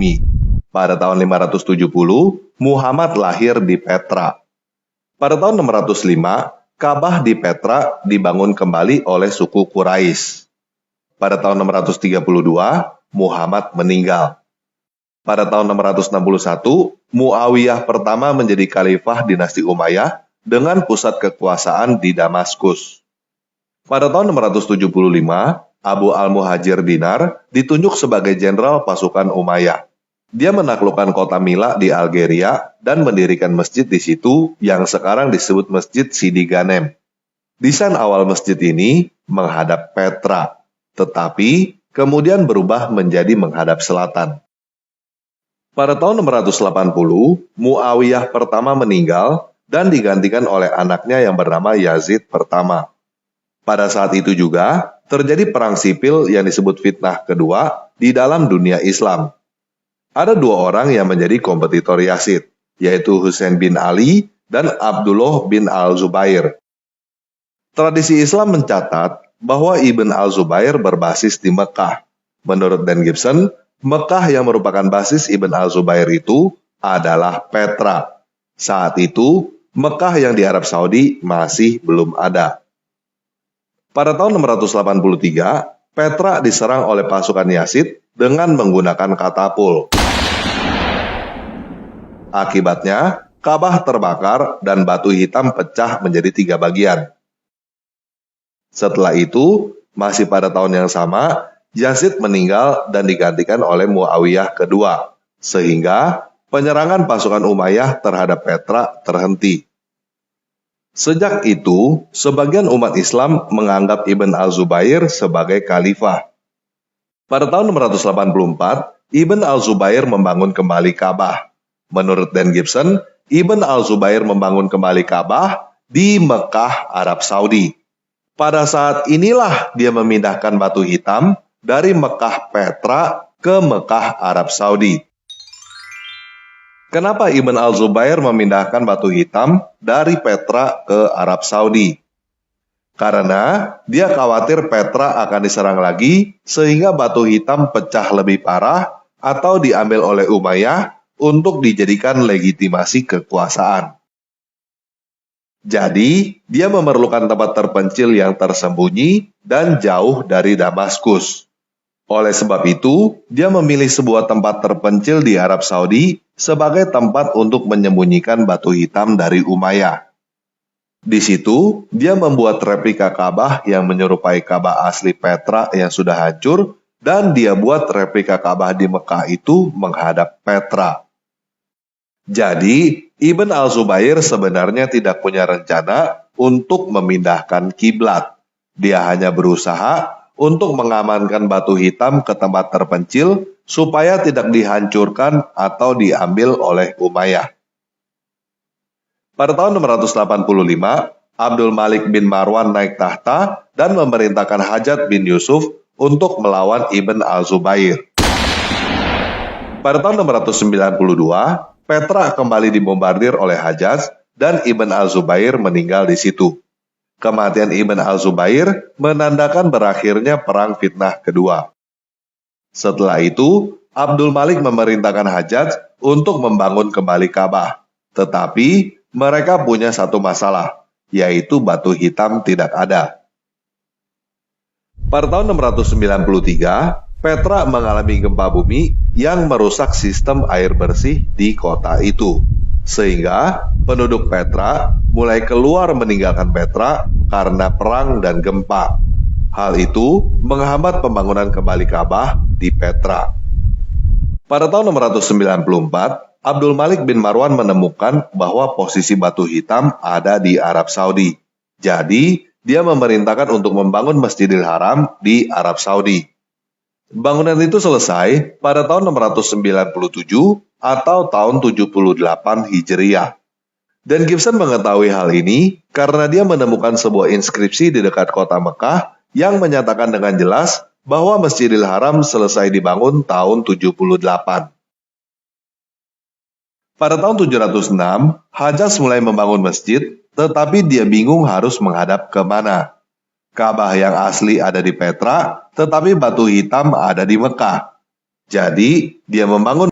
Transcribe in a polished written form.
bumi. Pada tahun 570, Muhammad lahir di Petra. Pada tahun 605, Ka'bah di Petra dibangun kembali oleh suku Quraisy. Pada tahun 632, Muhammad meninggal. Pada tahun 661, Muawiyah pertama menjadi khalifah dinasti Umayyah dengan pusat kekuasaan di Damaskus. Pada tahun 675, Abu al-Muhajir Dinar ditunjuk sebagai jenderal pasukan Umayyah. Dia menaklukkan kota Mila di Algeria dan mendirikan masjid di situ yang sekarang disebut Masjid Sidi Ghanem. Desain awal masjid ini menghadap Petra, tetapi kemudian berubah menjadi menghadap selatan. Pada tahun 680, Muawiyah pertama meninggal dan digantikan oleh anaknya yang bernama Yazid pertama. Pada saat itu juga terjadi perang sipil yang disebut fitnah kedua di dalam dunia Islam. Ada dua orang yang menjadi kompetitor Yazid, yaitu Husain bin Ali dan Abdullah bin al-Zubair. Tradisi Islam mencatat bahwa Ibn al-Zubair berbasis di Mekah. Menurut Dan Gibson, Mekah yang merupakan basis Ibn al-Zubair itu adalah Petra. Saat itu, Mekah yang di Arab Saudi masih belum ada. Pada tahun 683, Petra diserang oleh pasukan Yazid dengan menggunakan katapul. Akibatnya, Ka'bah terbakar dan batu hitam pecah menjadi 3 bagian. Setelah itu, masih pada tahun yang sama, Yazid meninggal dan digantikan oleh Muawiyah kedua, sehingga penyerangan pasukan Umayyah terhadap Petra terhenti. Sejak itu, sebagian umat Islam menganggap Ibn al-Zubair sebagai khalifah. Pada tahun 684, Ibn al-Zubair membangun kembali Ka'bah. Menurut Dan Gibson, Ibn al-Zubair membangun kembali Ka'bah di Mekah, Arab Saudi. Pada saat inilah dia memindahkan batu hitam dari Mekah Petra ke Mekah, Arab Saudi. Kenapa Ibn al-Zubair memindahkan batu hitam dari Petra ke Arab Saudi? Karena dia khawatir Petra akan diserang lagi sehingga batu hitam pecah lebih parah atau diambil oleh Umayyah untuk dijadikan legitimasi kekuasaan. Jadi, dia memerlukan tempat terpencil yang tersembunyi dan jauh dari Damaskus. Oleh sebab itu, dia memilih sebuah tempat terpencil di Arab Saudi sebagai tempat untuk menyembunyikan batu hitam dari Umayyah. Di situ, dia membuat replika Ka'bah yang menyerupai Ka'bah asli Petra yang sudah hancur, dan dia buat replika Ka'bah di Mekah itu menghadap Petra. Jadi, Ibn al-Zubair sebenarnya tidak punya rencana untuk memindahkan kiblat. Dia hanya berusaha untuk mengamankan batu hitam ke tempat terpencil supaya tidak dihancurkan atau diambil oleh Umayyah. Pada tahun 685, Abdul Malik bin Marwan naik tahta dan memerintahkan Hajjaj bin Yusuf untuk melawan Ibn al-Zubair. Pada tahun 692, Petra kembali dibombardir oleh Hajjaj dan Ibn al-Zubair meninggal di situ. Kematian Ibn al-Zubair menandakan berakhirnya perang fitnah kedua. Setelah itu, Abdul Malik memerintahkan Hajjaj untuk membangun kembali Ka'bah. Tetapi mereka punya satu masalah, yaitu batu hitam tidak ada. Pada tahun 693, Petra mengalami gempa bumi yang merusak sistem air bersih di kota itu. Sehingga penduduk Petra mulai keluar meninggalkan Petra karena perang dan gempa. Hal itu menghambat pembangunan kembali Ka'bah di Petra. Pada tahun 694, Abdul Malik bin Marwan menemukan bahwa posisi batu hitam ada di Arab Saudi. Jadi, dia memerintahkan untuk membangun Masjidil Haram di Arab Saudi. Bangunan itu selesai pada tahun 697 atau tahun 78 Hijriah. Dan Gibson mengetahui hal ini karena dia menemukan sebuah inskripsi di dekat kota Mekah yang menyatakan dengan jelas bahwa Masjidil Haram selesai dibangun tahun 78. Pada tahun 706, Hajjaj mulai membangun masjid, tetapi dia bingung harus menghadap ke mana. Ka'bah yang asli ada di Petra, tetapi batu hitam ada di Mekah. Jadi, dia membangun